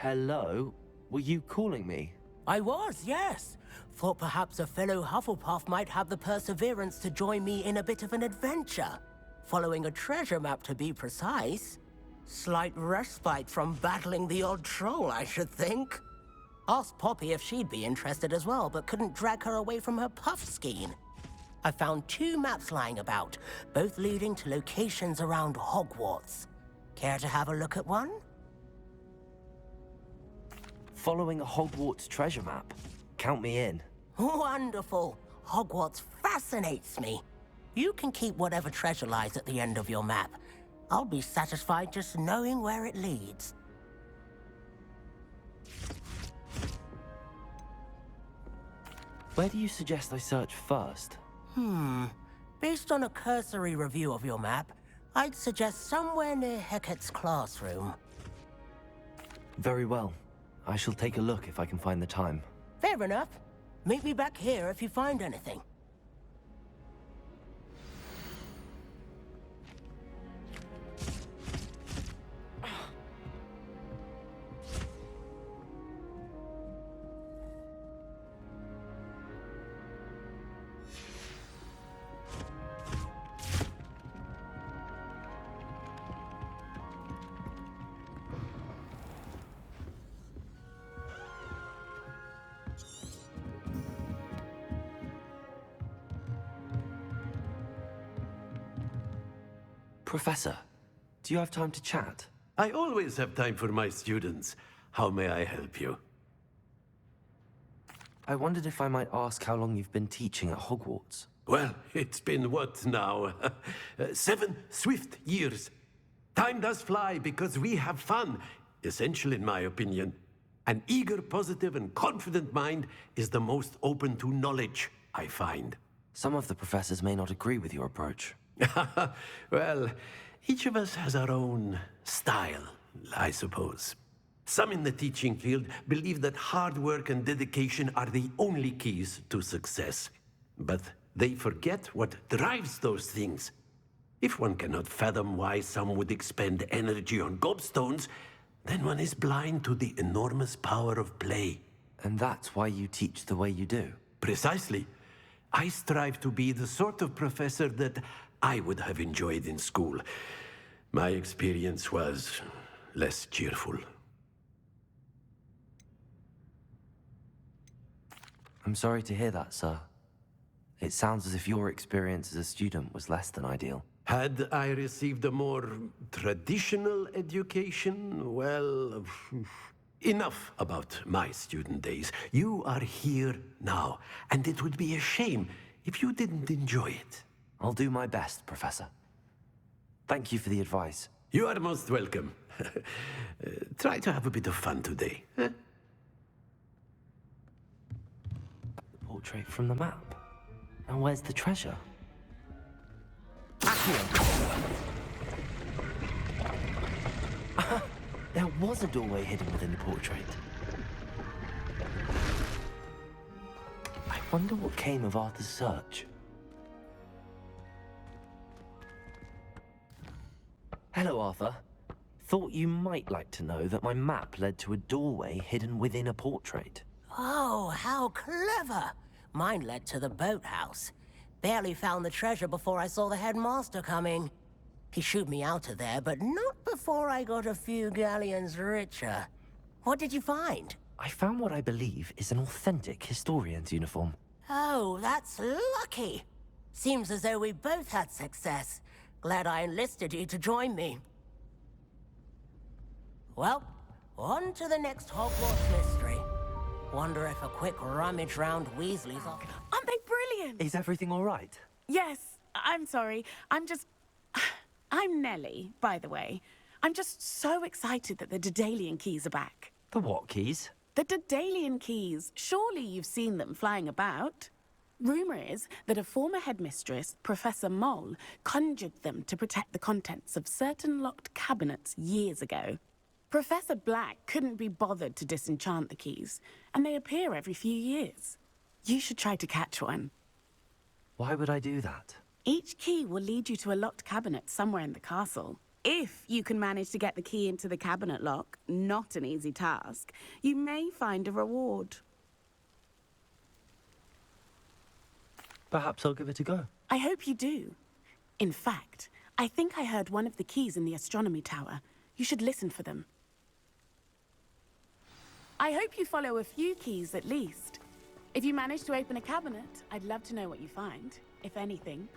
Hello? Were you calling me? I was, yes. Thought perhaps a fellow Hufflepuff might have the perseverance to join me in a bit of an adventure. Following a treasure map, to be precise. Slight respite from battling the odd troll, I should think. Asked Poppy if she'd be interested as well, but couldn't drag her away from her puff skein. I found 2 maps lying about, both leading to locations around Hogwarts. Care to have a look at one? Following a Hogwarts treasure map? Count me in. Wonderful. Hogwarts fascinates me. You can keep whatever treasure lies at the end of your map. I'll be satisfied just knowing where it leads. Where do you suggest I search first? Based on a cursory review of your map, I'd suggest somewhere near Hecat's classroom. Very well. I shall take a look if I can find the time. Fair enough. Meet me back here if you find anything. Professor, do you have time to chat? I always have time for my students. How may I help you? I wondered if I might ask how long you've been teaching at Hogwarts. Well, it's been what now? 7 swift years. Time does fly because we have fun, essential in my opinion. An eager, positive, and confident mind is the most open to knowledge, I find. Some of the professors may not agree with your approach. Well, each of us has our own style, I suppose. Some in the teaching field believe that hard work and dedication are the only keys to success. But they forget what drives those things. If one cannot fathom why some would expend energy on gobstones, then one is blind to the enormous power of play. And that's why you teach the way you do? Precisely. I strive to be the sort of professor that I would have enjoyed in school. My experience was less cheerful. I'm sorry to hear that, sir. It sounds as if your experience as a student was less than ideal. Had I received a more traditional education, well, enough about my student days. You are here now, and it would be a shame if you didn't enjoy it. I'll do my best, Professor. Thank you for the advice. You are most welcome. Try to have a bit of fun today. Huh? The portrait from the map. And where's the treasure? There was a doorway hidden within the portrait. I wonder what came of Arthur's search. Hello, Arthur. Thought you might like to know that my map led to a doorway hidden within a portrait. Oh, how clever! Mine led to the boathouse. Barely found the treasure before I saw the headmaster coming. He shooed me out of there, but not before I got a few galleons richer. What did you find? I found what I believe is an authentic historian's uniform. Oh, that's lucky. Seems as though we both had success. Glad I enlisted you to join me. Well, on to the next Hogwarts mystery. Wonder if a quick rummage round Weasley's office... Aren't they brilliant? Is everything all right? Yes, I'm sorry. I'm Nellie, by the way. I'm just so excited that the Daedalian keys are back. The what keys? The Daedalian keys. Surely you've seen them flying about. Rumour is that a former headmistress, Professor Mole, conjured them to protect the contents of certain locked cabinets years ago. Professor Black couldn't be bothered to disenchant the keys, and they appear every few years. You should try to catch one. Why would I do that? Each key will lead you to a locked cabinet somewhere in the castle. If you can manage to get the key into the cabinet lock, not an easy task, you may find a reward. Perhaps I'll give it a go. I hope you do. In fact, I think I heard one of the keys in the astronomy tower. You should listen for them. I hope you follow a few keys at least. If you manage to open a cabinet, I'd love to know what you find, if anything.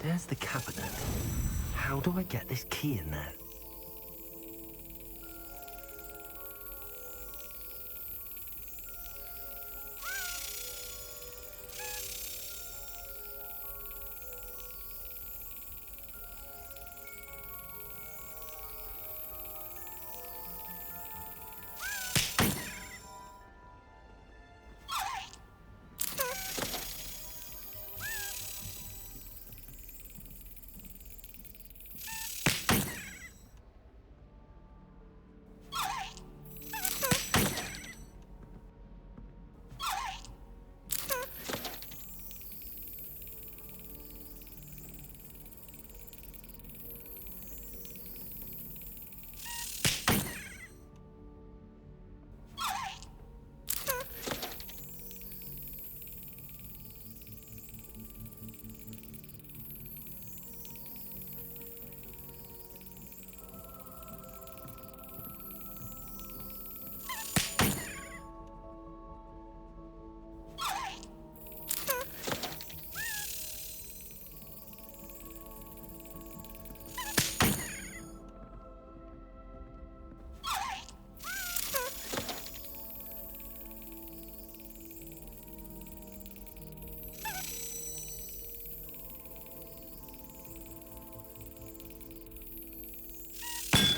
There's the cabinet. How do I get this key in there?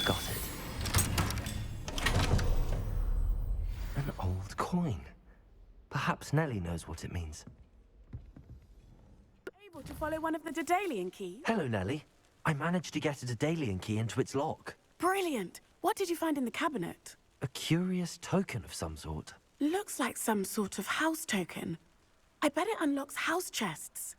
Got it. An old coin. Perhaps Nellie knows what it means. Able to follow one of the Daedalian keys? Hello, Nellie. I managed to get a Daedalian key into its lock. Brilliant! What did you find in the cabinet? A curious token of some sort. Looks like some sort of house token. I bet it unlocks house chests.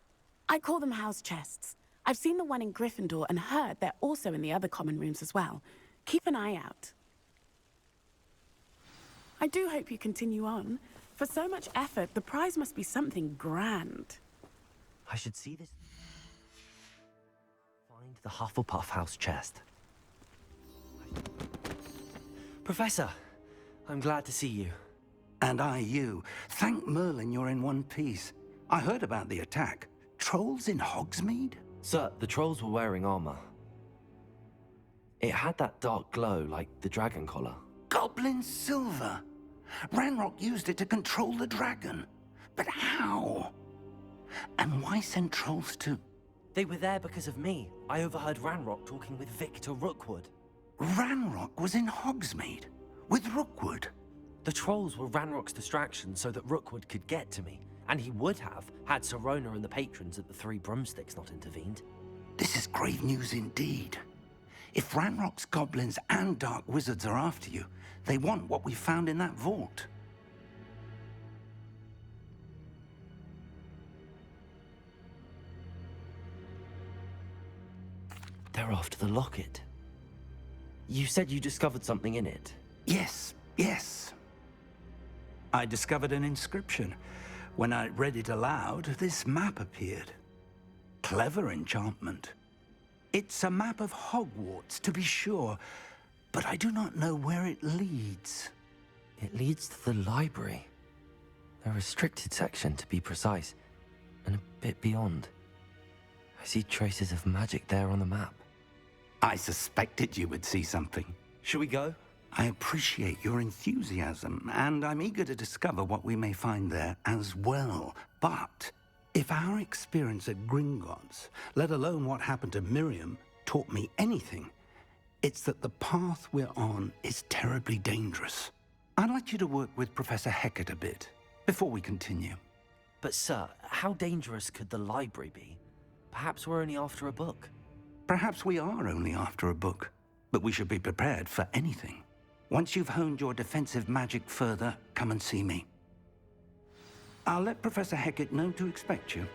I call them house chests. I've seen the one in Gryffindor and heard they're also in the other common rooms as well. Keep an eye out. I do hope you continue on. For so much effort, the prize must be something grand. I should see this. Find the Hufflepuff house chest. Professor, I'm glad to see you. And I you. Thank Merlin you're in one piece. I heard about the attack. Trolls in Hogsmeade? Sir, the trolls were wearing armor. It had that dark glow like the dragon collar. Goblin silver. Ranrock used it to control the dragon. But how? And why send trolls to... They were there because of me. I overheard Ranrock talking with Victor Rookwood. Ranrock was in Hogsmeade with Rookwood. The trolls were Ranrock's distraction so that Rookwood could get to me. And he would have, had Sirona and the patrons at the Three Broomsticks not intervened. This is grave news indeed. If Ranrock's goblins and dark wizards are after you, they want what we found in that vault. They're after the locket. You said you discovered something in it. Yes, yes. I discovered an inscription. When I read it aloud, this map appeared. Clever enchantment. It's a map of Hogwarts, to be sure, but I do not know where it leads. It leads to the library. A restricted section, to be precise, and a bit beyond. I see traces of magic there on the map. I suspected you would see something. Shall we go? I appreciate your enthusiasm, and I'm eager to discover what we may find there as well. But if our experience at Gringotts, let alone what happened to Miriam, taught me anything, it's that the path we're on is terribly dangerous. I'd like you to work with Professor Hecat a bit before we continue. But sir, how dangerous could the library be? Perhaps we're only after a book. Perhaps we are only after a book, but we should be prepared for anything. Once you've honed your defensive magic further, come and see me. I'll let Professor Hecat know to expect you.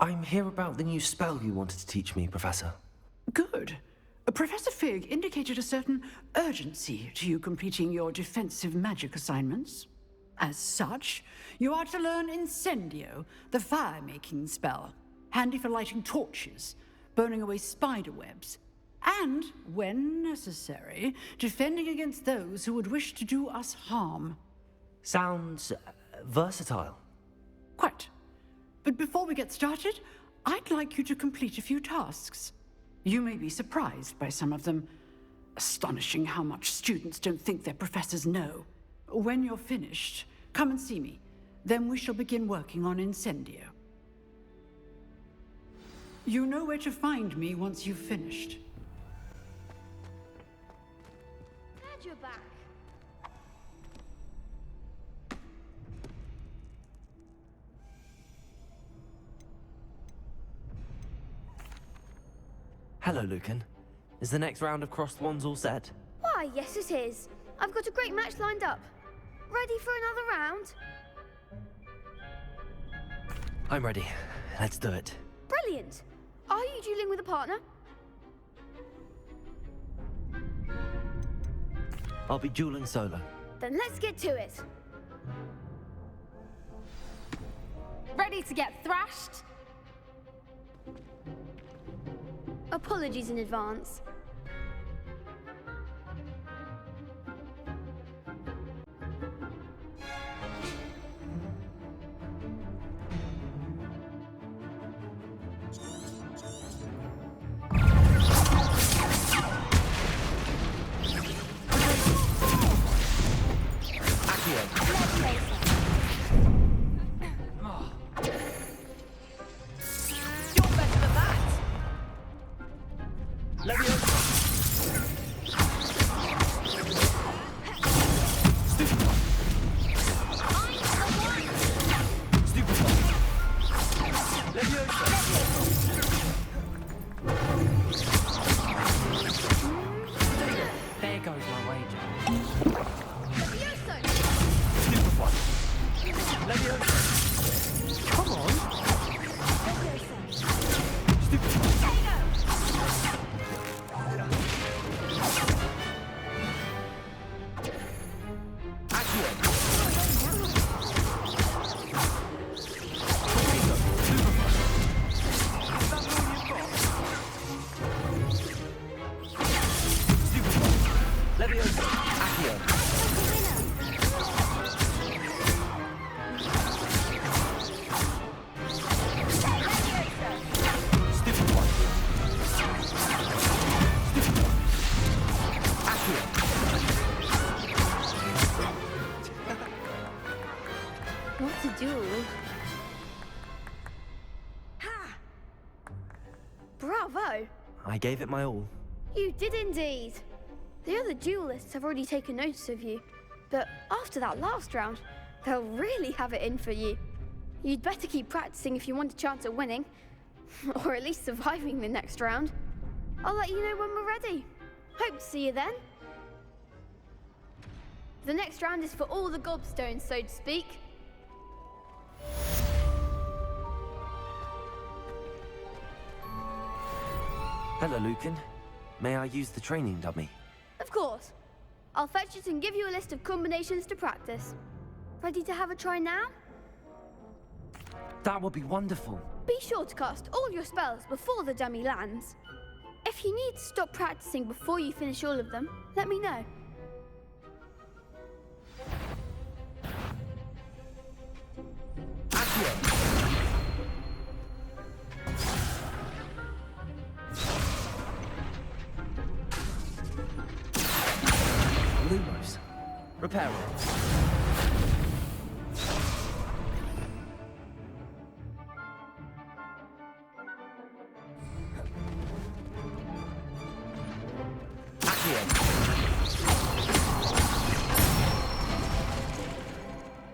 I'm here about the new spell you wanted to teach me, Professor. Good. Professor Fig indicated a certain urgency to you completing your defensive magic assignments. As such, you are to learn Incendio, the fire-making spell, handy for lighting torches, burning away spider webs, and, when necessary, defending against those who would wish to do us harm. Sounds versatile. Quite. But before we get started, I'd like you to complete a few tasks. You may be surprised by some of them. Astonishing how much students don't think their professors know. When you're finished, come and see me. Then we shall begin working on Incendio. You know where to find me once you've finished. Glad you're back. Hello, Lucan. Is the next round of crossed wands all set? Why, yes it is. I've got a great match lined up. Ready for another round? I'm ready. Let's do it. Brilliant. Are you dueling with a partner? I'll be dueling solo. Then let's get to it. Ready to get thrashed? Apologies in advance. There goes my wager. Come on. What a duel. Ha! Bravo! I gave it my all. You did indeed. The other duelists have already taken notice of you, but after that last round, they'll really have it in for you. You'd better keep practicing if you want a chance at winning, or at least surviving the next round. I'll let you know when we're ready. Hope to see you then. The next round is for all the gobstones, so to speak. Hello, Lucan. May I use the training dummy? Of course. I'll fetch it and give you a list of combinations to practice. Ready to have a try now? That would be wonderful. Be sure to cast all your spells before the dummy lands. If you need to stop practicing before you finish all of them, let me know. Lumos. Repair it.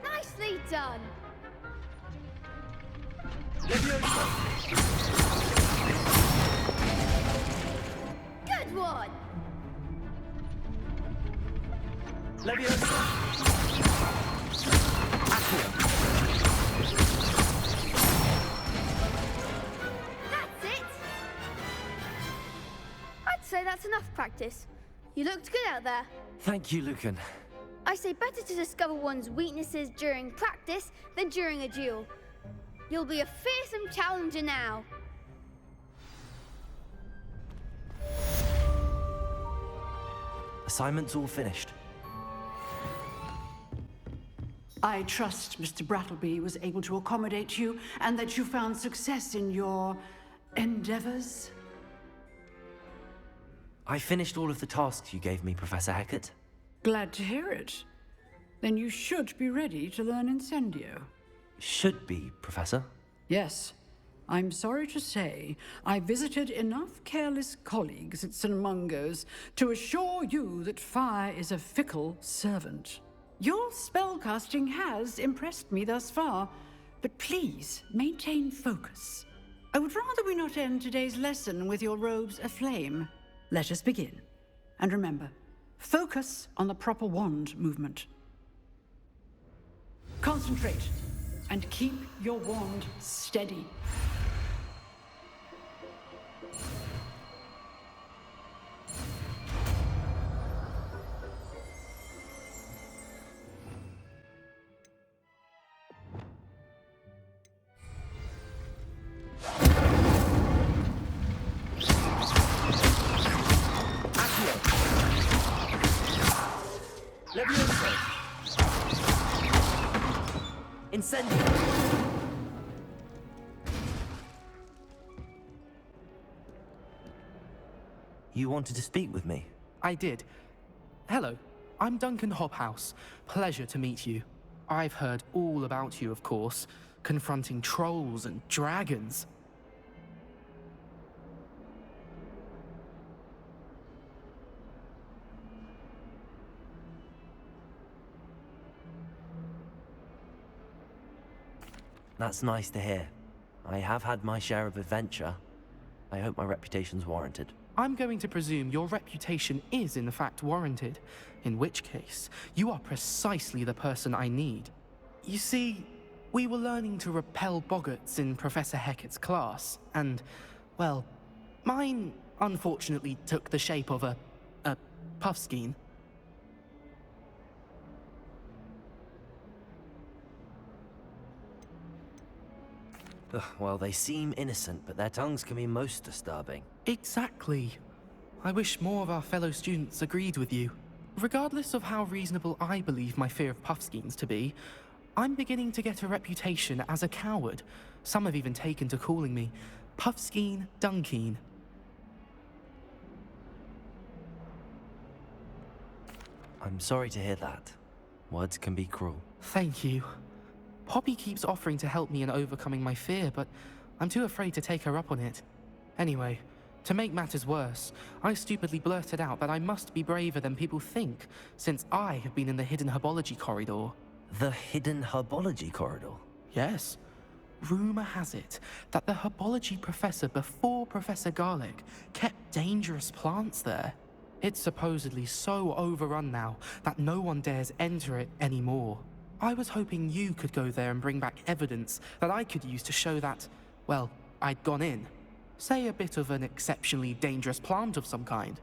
Nicely done. Good one. say that's enough practice. You looked good out there. Thank you, Lucan. I say better to discover one's weaknesses during practice than during a duel. You'll be a fearsome challenger now. Assignment's all finished. I trust Mr. Brattleby was able to accommodate you and that you found success in your endeavors. I finished all of the tasks you gave me, Professor Hecat. Glad to hear it. Then you should be ready to learn Incendio. Should be, Professor. Yes. I'm sorry to say, I visited enough careless colleagues at St. Mungo's to assure you that fire is a fickle servant. Your spellcasting has impressed me thus far, but please maintain focus. I would rather we not end today's lesson with your robes aflame. Let us begin. And remember, focus on the proper wand movement. Concentrate, and keep your wand steady. Incendio! You wanted to speak with me? I did. Hello, I'm Duncan Hobhouse. Pleasure to meet you. I've heard all about you, of course, confronting trolls and dragons. That's nice to hear. I have had my share of adventure. I hope my reputation's warranted. I'm going to presume your reputation is in fact warranted, in which case, you are precisely the person I need. You see, we were learning to repel boggarts in Professor Hecat's class, and, well, mine unfortunately took the shape of a puffskein. Ugh, well, they seem innocent, but their tongues can be most disturbing. Exactly. I wish more of our fellow students agreed with you. Regardless of how reasonable I believe my fear of puffskeins to be, I'm beginning to get a reputation as a coward. Some have even taken to calling me Puffskeen Dunkeen. I'm sorry to hear that. Words can be cruel. Thank you. Poppy keeps offering to help me in overcoming my fear, but I'm too afraid to take her up on it. Anyway, to make matters worse, I stupidly blurted out that I must be braver than people think, since I have been in the hidden herbology corridor. The hidden herbology corridor? Yes. Rumor has it that the herbology professor before Professor Garlic kept dangerous plants there. It's supposedly so overrun now that no one dares enter it anymore. I was hoping you could go there and bring back evidence that I could use to show that, well, I'd gone in. Say a bit of an exceptionally dangerous plant of some kind.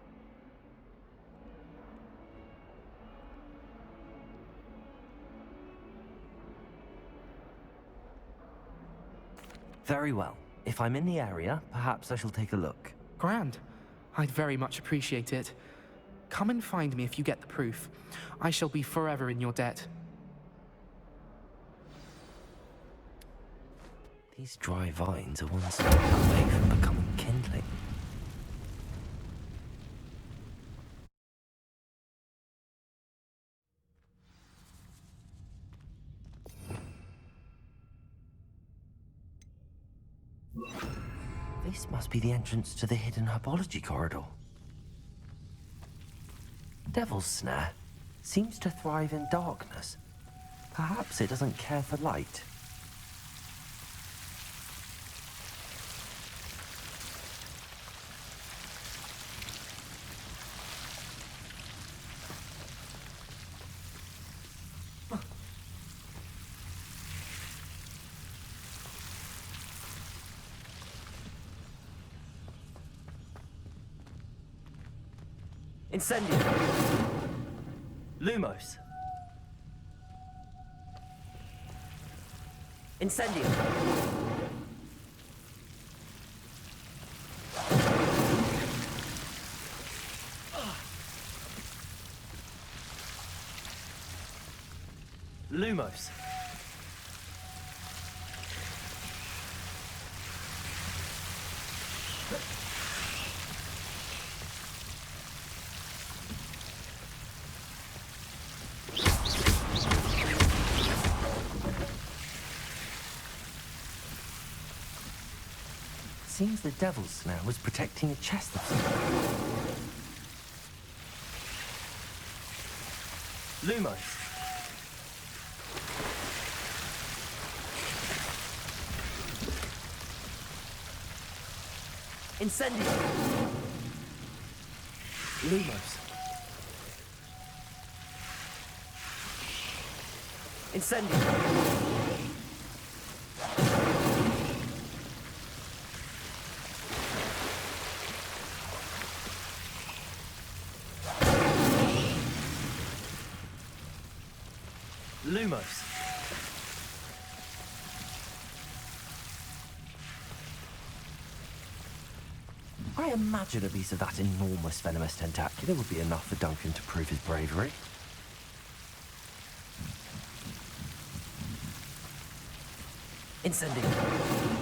Very well. If I'm in the area, perhaps I shall take a look. Grand. I'd very much appreciate it. Come and find me if you get the proof. I shall be forever in your debt. These dry vines are one step away from becoming kindling. This must be the entrance to the hidden herbology corridor. Devil's Snare seems to thrive in darkness. Perhaps it doesn't care for light. Incendio. Lumos. Incendio. Lumos. Seems the devil's snare was protecting a chest of something. Lumos. Incendio. Lumos. Incendio. Lumos. I imagine a piece of that enormous venomous tentacular would be enough for Duncan to prove his bravery. Incendio.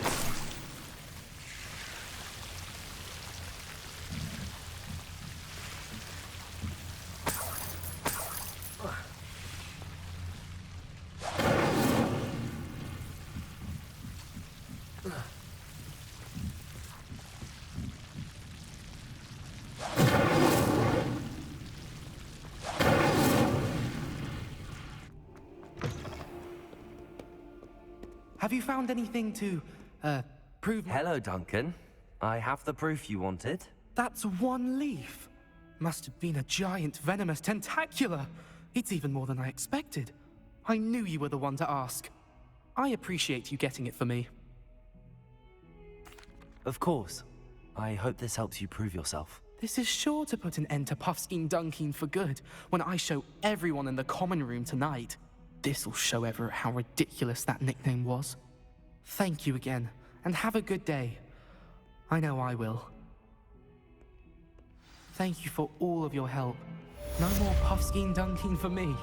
Have you found anything to, prove... Hello, Duncan. I have the proof you wanted. That's one leaf. Must have been a giant venomous tentacula. It's even more than I expected. I knew you were the one to ask. I appreciate you getting it for me. Of course. I hope this helps you prove yourself. This is sure to put an end to Puffskein Dunkin for good when I show everyone in the common room tonight. This'll show Everett how ridiculous that nickname was. Thank you again, and have a good day. I know I will. Thank you for all of your help. No more Puffskein Dunkin for me.